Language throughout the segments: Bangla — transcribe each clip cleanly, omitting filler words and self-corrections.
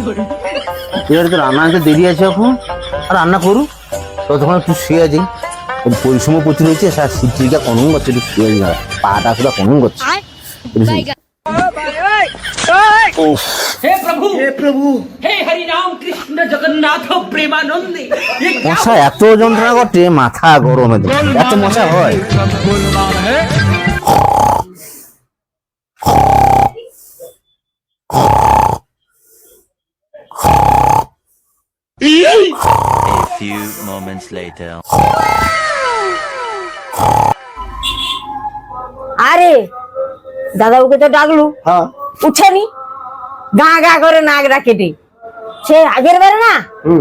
এবারে তো রান্না আনতে দেরি আছে এখন, আর রান্না করু ততক্ষণ একটু শুয়ে যাই। পরিশ্রম প্রচুর হয়েছে, স্যার শীতটা কনন করছে, একটু শুয়ে যাই, পাটা সুদা কনন করছে। हे प्रभु हे हरि राम कृष्ण जगन्नाथ प्रेमानंदे মশা এত যন্ত্রণা করছে, মাথা গরম হয়ে যায়। এত মশা হয়। A few moments later. আরে দাদাবুকে তো ডাকলু, হ্যাঁ উঠেনি, গা গা করে নাক ডাকেটে। সে আগের বারে না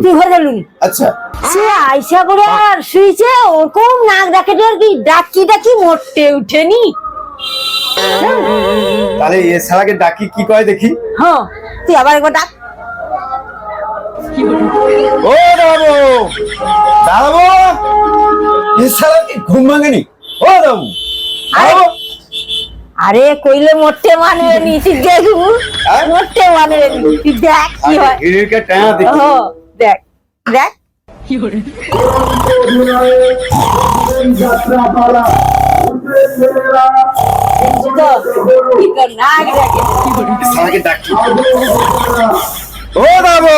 তুই ঘরে গেলু, আচ্ছা সে আইসা করে আর শুইছে, ওরকম নাক ডাকেটে আর কি ডাকি ডাকি মোটে উঠেনি। তাহলে এ শালাকে ডাকি কি কয় দেখি। হ্যাঁ তুই আবার একবার ডাক। ও বাবু, বাবু, এ শালাকে ঘুম ভাঙেনি। ও বাবু, বাবু, আরে কইলে মোটে মানবে নি, তুই দেখবু মোটে মানবে নি, তুই দেখ কি হয়। হিড়িকে টানা দেখি। ও দেখ দেখ কি কর নাক ডাকে। শালাকে ডাকি। ও বাবু,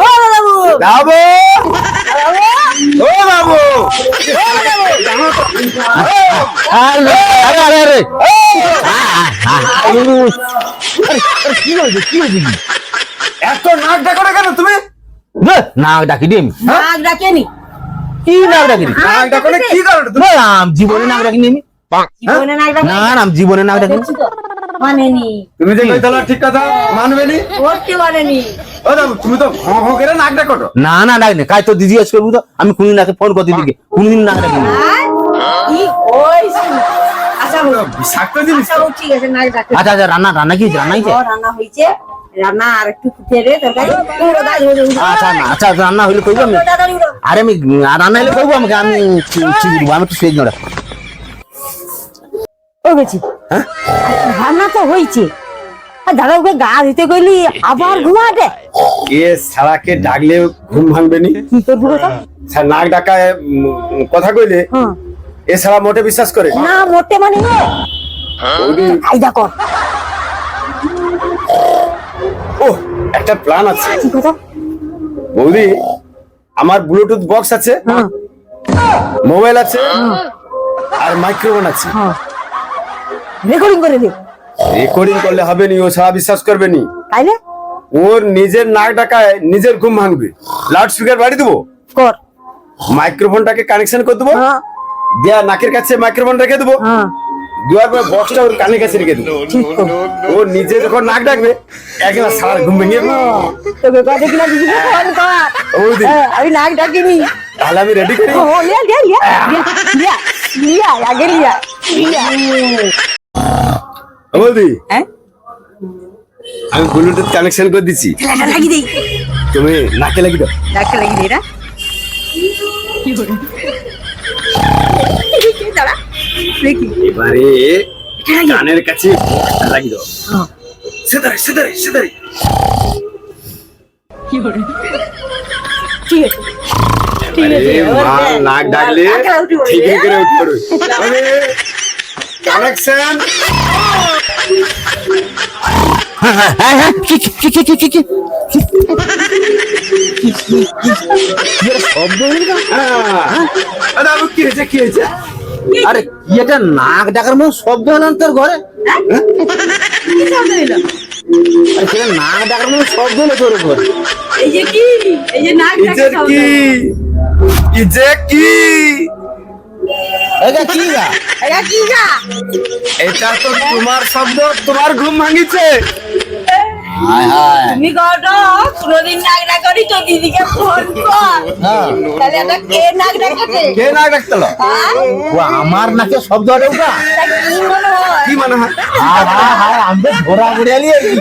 ও দাদাবু, বাবু, ও বাবু, আরে আরে আরে আরে কি হয়েছে, কি হয়েছে কি? এত নাক ডাকো না কেন তুমি? নাক ডাকি দিই আমি? নাক ডাকেনি, কি নাক ডাকি দিই? নাক ডাকো না কি কারণে তুমি? জীবনে নাক ডাকিনি আমি। জীবনে নাক ডাকে না না, আমি জীবনে নাক ডাকিনি। মানেনি, তুমি যে কইতালা ঠিক কথা মানবে নি। করতে মানেনি। ও বাবু, তুমি তো ঘ ঘ করে নাক ডাকো তো। না না ডাকিনি, কাজ তো দিদি আজ করবো তো। আমি কোনদিন নাকে ফোন করে দিদিকে, কোনদিন নাক ডাকিনি। আর কি হইছে? আচ্ছা বল, বিষাক্ত জিনিস আচ্ছা তো। বল, ঠিক আছে নাক ডাকে। আচ্ছা আচ্ছা, রান্না রান্না কি হয়েছে? রান্না হয়েছে? রান্না হয়েছে, রান্না আর একটু ফুটে তরকারি। আচ্ছা না, আচ্ছা রান্না হইলে করবো আমি। আরে আমি রান্না হলে করবো আমাকে, আমি চিবি আমি একটু শুয়ে যাই। ও গেছি, রান্না তো হয়েছে, দাদা ওকে গা দিতে কইলি আবার ঘুমাতে। এ শালাকে ডাকলে ঘুম ভাঙবে নি। কি করবি কথা? স্যার নাক ডাকায় কথা কইলে হ্যাঁ এ শালা মোটে বিশ্বাস করে না, মোটে মানে কায়দা কর। ও একটা প্ল্যান আছে কি কথা? বৌদি। আমার ব্লুটুথ বক্স আছে, হ্যাঁ মোবাইল আছে, আর মাইক্রোফোন আছে। হ্যাঁ রেকর্ডিং করে দে, রেকর্ডিং করলে হবে নি, ও শালা বিশ্বাস করবে নি। তাইলে ওর নিজের নাক ডাকায় নিজের ঘুম ভাঙবে। লাউড স্পিকার বাড়ি দেবো, কর। মাইক্রোফোনটাকে কানেকশন করে দেবো, হ্যাঁ দেয়া নাকের কাছে মাইক্রোফোন রেখে দেবো, হ্যাঁ দুয়ার পর বক্সটা ওর কানের কাছে রেখে দেবো। ও নিজে যখন নাক ডাকবে একলা সারা ঘুম ভেঙে যাবে। তোকে কথা কিনা দিবি ফোন কর। বৌদি, আমি নাক ডাকিনি। তাহলে আমি রেডি করি। ও লিয়া লিয়া লিয়া লিয়া লিয়া আগে লিয়া লিয়া। বৌদি, হ্যাঁ আমি ব্লুটুথ কানেকশন করে দিচ্ছি, খেলাটা লাগি দেই, তুমি নাকে লাগি দাও। ডাকতে লাগি দেই না। কি করে দাঁড়া দেখি। এবারে কানের কাছে বক্সটা লাগি দাও। সেদারে সেদারে সেদারে। ঠিক আছে এবারে মা নাক ডাকলে ঠিক করে উঠে পড়বে। কানেকশন। হ্যাঁ হ্যাঁ হ্যাঁ হ্যাঁ, কি কি কি কি কি কি শব্দ হইল না? আরে আবু কি হয়েছে, কি হয়েছে? আরে কি একটা নাক ডাকার মতো শব্দ হলো না তোর ঘরে? আরে সেটা নাক ডাকার মতো শব্দ হলো তোর ঘরে। এই যে কি, এই যে নাক ডাকা ইজে কি, ইজে কি? এটা কি গা? এটা কি গা? এটা তো তোমার শব্দ, তোমার ঘুম ভাঙিছে। হায় হায়। তুমি কটো কোনদিন নাক ডাকনি তো দিদিকে ফোন কর। হ্যাঁ। তাহলে এটা কে নাক ডাকাতে? কে নাক ডাকতল? ও আমার নাকে শব্দ হলো ওটা? এটা কি মনে হয়? কি মনে হয়? হায় হায় হায়, আমি তো ঘোরা ঘুরিয়ালি আর কি।